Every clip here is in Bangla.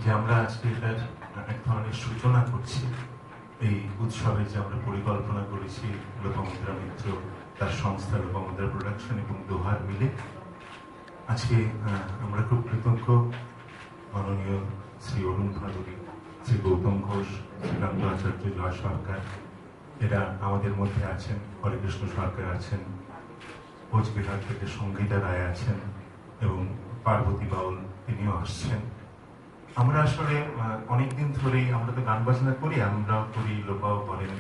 যে আমরা আজকে এটার এক ধরনের সূচনা করছি। এই উৎসবে যে আমরা পরিকল্পনা করেছি লোপামুদ্রা মিত্র, তার সংস্থা লোপামুদ্রা প্রোডাকশন এবং দোহার মিলে। আজকে আমরা খুব কৃতজ্ঞ মাননীয় শ্রী অরুণ ভাদুরী, শ্রী গৌতম ঘোষ, শ্রীকান্ত আচার্য, জয় সরকার, এরা আমাদের মধ্যে আছেন। হরেকৃষ্ণ সরকার আছেন, কোচবিহার থেকে সঙ্গীতা রায় আছেন এবং পার্বতী বাউল তিনিও আসছেন। আমরা আসলে অনেকদিন ধরেই আমরা তো গান বাজনা করি, আমরাও করি, লোপাও করেন।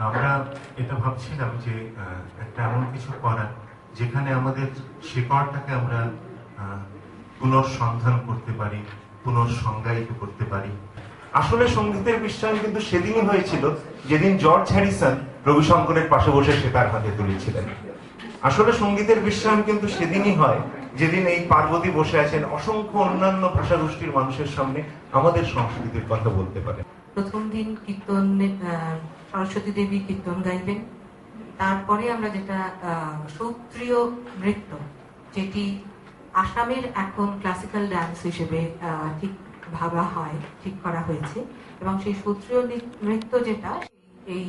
আমরা এটা ভাবছিলাম যে একটা এমন কিছু করা যেখানে আমাদের শেকড়টাকে আমরা পুনঃসন্ধান করতে পারি, পুনঃসংজ্ঞায়িত করতে পারি। আসলে সঙ্গীতের বিশ্বায়ন কিন্তু সেদিনই হয়েছিল যেদিন জর্জ হ্যারিসন রবিশঙ্করের পাশে বসে সে তার হাতে তুলেছিলেন। আসলে সঙ্গীতের বিশ্বায়ন কিন্তু সেদিনই হয় যেদিন এই পার্বতী বসে আছেন অসংখ্য অন্যান্য ভাষাগোষ্ঠীর মানুষের সামনে আমাদের সংস্কৃতির কথা বলতে পারে। প্রথম দিন কীর্তন, সরস্বতী দেবী কীর্তন গাইবেন। তারপরে আমরা যেটা সৌত্রীয় নৃত্য, যেটি আসামের এখন ক্লাসিক্যাল ডান্স হিসেবে ঠিক ভাবা হয়, ঠিক করা হয়েছে, এবং সেই সৌত্রীয় নৃত্য যেটা এই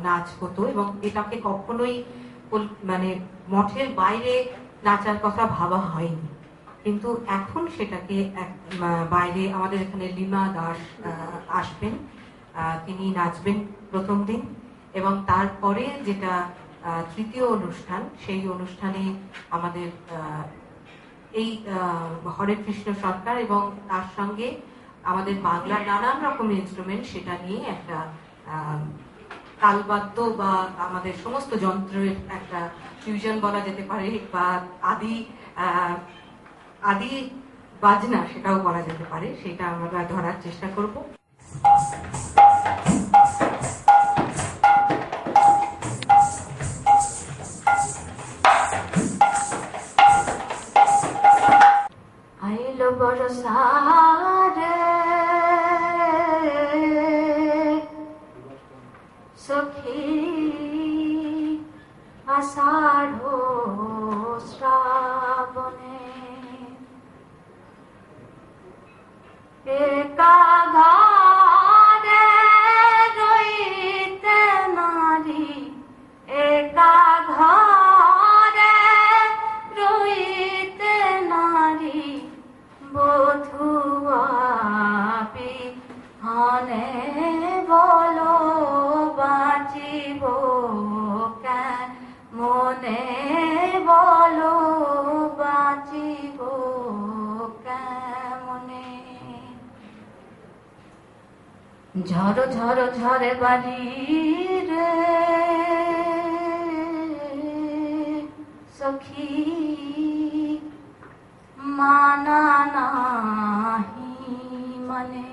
নাচ হতো, এবং এটাকে কখনোই মানে মঠের বাইরে নাচার কথা ভাবা হয়নি। কিন্তু এখন সেটাকে বাইরে আমাদের এখানে লিমা দাস আসবেন, তিনি নাচবেন প্রথম দিন, এবং তারপরে যেটা তৃতীয় অনুষ্ঠান, সেই অনুষ্ঠানে আমাদের এই হরেকৃষ্ণ সরকার এবং তার সঙ্গে আমাদের বাংলার নানান রকমের ইনস্ট্রুমেন্ট, সেটা নিয়ে একটা তালবাদ্য বা আমাদের সমস্ত যন্ত্রের একটা ফিউশন বলা যেতে পারে, বা আদি বাজনা সেটাও বলা যেতে পারে, সেটা আমরা ধরার চেষ্টা করব। আইলো বরসা রে সখী, আষাঢ় শ্রাবণে একা ঘরে রইতে নারী, একা ঘরে রইতে নারী, বধুয়া বিহনে বলো বাঁচিব মনে, বলো বাঁচিব কেমনে। ঝড় ঝড় ঝড়ে বাড়ি রে সখী, মানা নাহি মানে,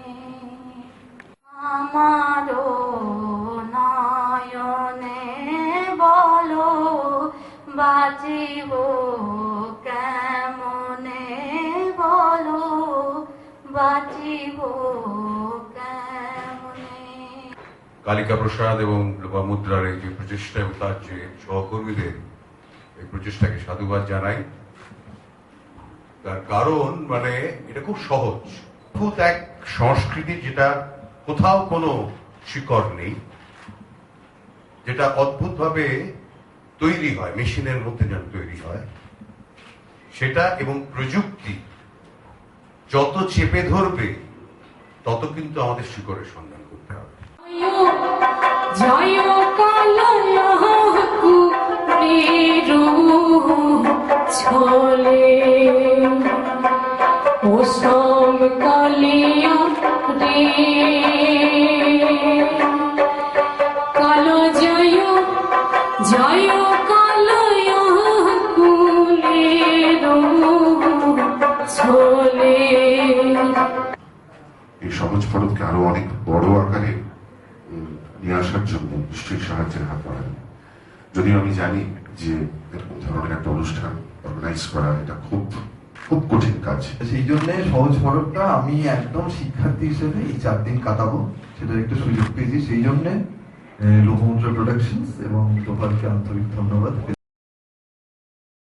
আমারো নয়নে বলো বাঁচিব কেমনে, বলো বাঁচিব কেমনে। কালিকা প্রসাদ এবং লোপামুদ্রার এই যে প্রচেষ্টা এবং তার যে সহকর্মীদের এই প্রচেষ্টাকে সাধুবাদ জানাই। তার কারণ মানে এটা খুব সহজ, খুব এক সংস্কৃতি যেটা কোথাও কোনো শিকড় নেই, যেটা অদ্ভুতভাবে তৈরি হয়, মেশিনের মধ্যে যেন তৈরি হয় সেটা, এবং প্রযুক্তি যত চেপে ধরবে তত কিন্তু আমাদের শিকড়ের সন্ধান করতে হবে। ছলে ওসব কালিয়া রে, কালো জয় জয় কালয়া কুলের ছলে। এই সমাজ ফলককে আরো অনেক বড় আকারে নিয়ে আসার জন্য নিশ্চয়ই সাহায্যের হাত বাড়াবে। যদিও আমি জানি যে এরকম ধরনের একটা অনুষ্ঠান অর্গানাইজ করা এটা খুব খুব কঠিন কাজ। সেই জন্য সহজ ফলকটা আমি একদম শিক্ষার্থী হিসেবে এই 4 দিন কাটাবো, সেটার একটা সুযোগ পেয়েছি। সেই জন্য লোপামুদ্রা প্রোডাকশনস এবং গোপালকে আন্তরিক ধন্যবাদ।